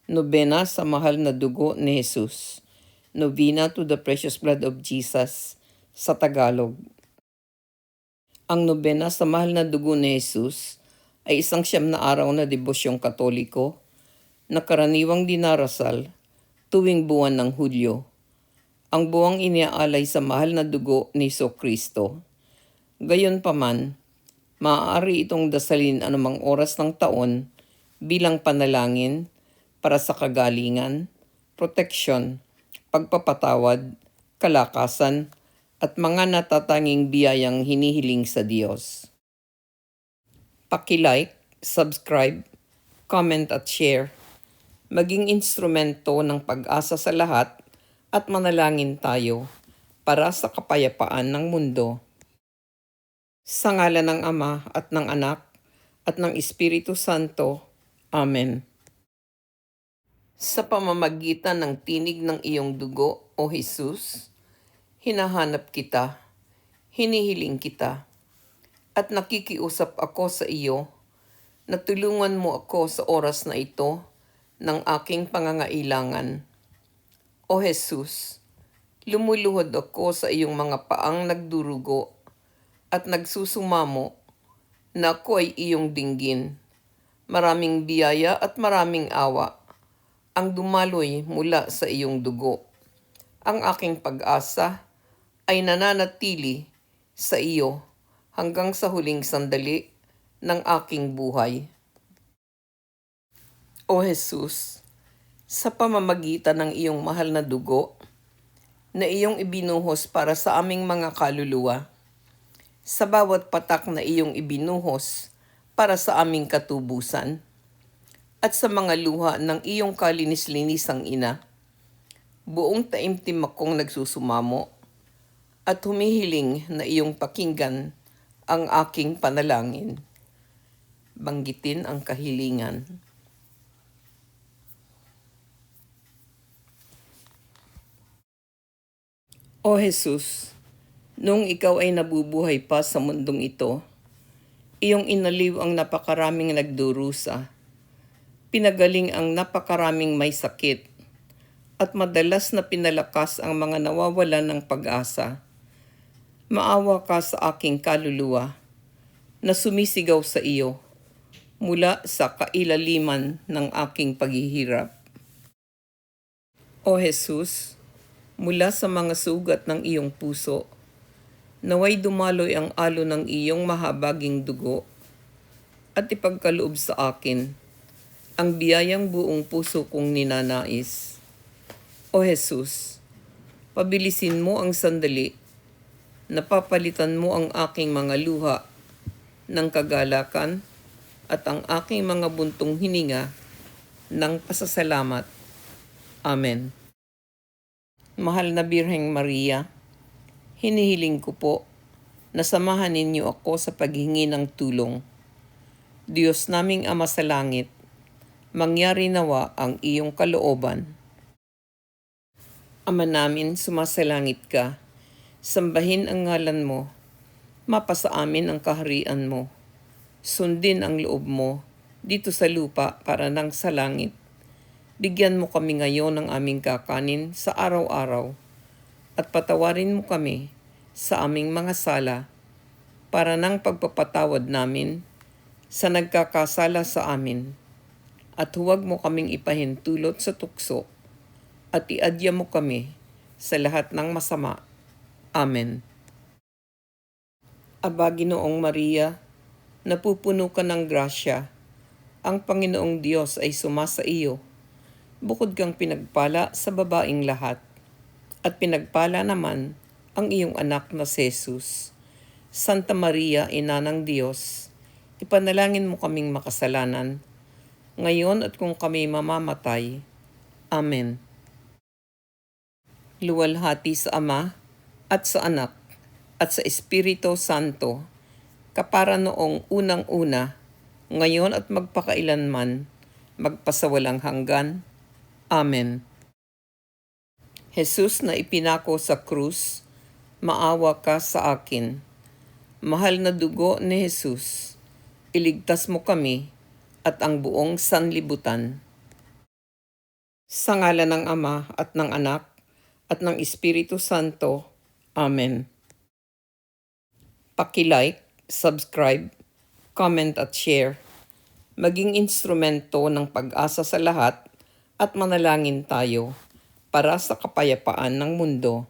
Nobena sa mahal na dugo ni Jesus. Novena to the precious blood of Jesus sa Tagalog. Ang nobena sa mahal na dugo ni Jesus ay isang 9 na araw na debosyong Katoliko na karaniwang dinarasal tuwing buwan ng Hulyo. Ang buwang iniaalay sa mahal na dugo ni Kristo. Gayunpaman, maaari itong dasalin anumang oras ng taon bilang panalangin para sa kagalingan, proteksyon, pagpapatawad, kalakasan, at mga natatanging biyayang hinihiling sa Diyos. Paki-like, subscribe, comment at share. Maging instrumento ng pag-asa sa lahat at manalangin tayo para sa kapayapaan ng mundo. Sa ngalan ng Ama at ng Anak at ng Espiritu Santo. Amen. Sa pamamagitan ng tinig ng iyong dugo, O Jesus, hinahanap kita, hinihiling kita, at nakikiusap ako sa iyo na tulungan mo ako sa oras na ito ng aking pangangailangan. O Jesus, lumuluhod ako sa iyong mga paang nagdurugo at nagsusumamo na ako ay iyong dinggin. Maraming biyaya at maraming awa ang dumaloy mula sa iyong dugo. Ang aking pag-asa ay nananatili sa iyo hanggang sa huling sandali ng aking buhay. O Jesus, sa pamamagitan ng iyong mahal na dugo na iyong ibinuhos para sa aming mga kaluluwa, sa bawat patak na iyong ibinuhos para sa aming katubusan, at sa mga luha ng iyong kalinis-linisang ina, buong taimtim akong nagsusumamo at humihiling na iyong pakinggan ang aking panalangin. Banggitin ang kahilingan. O Jesus, nung ikaw ay nabubuhay pa sa mundong ito, iyong inaliw ang napakaraming nagdurusa, pinagaling ang napakaraming may sakit, at madalas na pinalakas ang mga nawawalan ng pag-asa. Maawa ka sa aking kaluluwa na sumisigaw sa iyo mula sa kailaliman ng aking paghihirap. O Jesus, mula sa mga sugat ng iyong puso, naway dumaloy ang alo ng iyong mahabaging dugo at ipagkaloob sa akin ang biyayang buong puso kong ninanais. O Jesus, pabilisin mo ang sandali, napapalitan mo ang aking mga luha ng kagalakan at ang aking mga buntong hininga ng pasasalamat. Amen. Mahal na Birheng Maria, hinihiling ko po na samahan ninyo ako sa paghingi ng tulong. Diyos naming Ama sa langit, mangyari nawa ang iyong kalooban. Ama namin, sumasalangit ka, sambahin ang ngalan mo, mapasa amin ang kaharian mo, sundin ang loob mo dito sa lupa para nang sa langit. Bigyan mo kami ngayon ng aming kakanin sa araw-araw at patawarin mo kami sa aming mga sala para nang pagpapatawad namin sa nagkakasala sa amin. At huwag mo kaming ipahintulot sa tukso at iadya mo kami sa lahat ng masama. Amen. Aba, Ginoong Maria, napupuno ka ng grasya. Ang Panginoong Diyos ay sumasa iyo. Bukod kang pinagpala sa babaing lahat, at pinagpala naman ang iyong anak na si Jesus. Santa Maria, Ina ng Diyos, ipanalangin mo kaming makasalanan, ngayon at kung kami mamamatay. Amen. Luwalhati sa Ama, at sa Anak, at sa Espiritu Santo, kapara noong unang-una, ngayon at magpakailanman, magpasawalang hanggan. Amen. Jesus na ipinako sa krus, maawa ka sa akin. Mahal na dugo ni Jesus, iligtas mo kami at ang buong sanlibutan. Sa ngalan ng Ama at ng Anak at ng Espiritu Santo. Amen. Paki-like, subscribe, comment at share. Maging instrumento ng pag-asa sa lahat at manalangin tayo para sa kapayapaan ng mundo.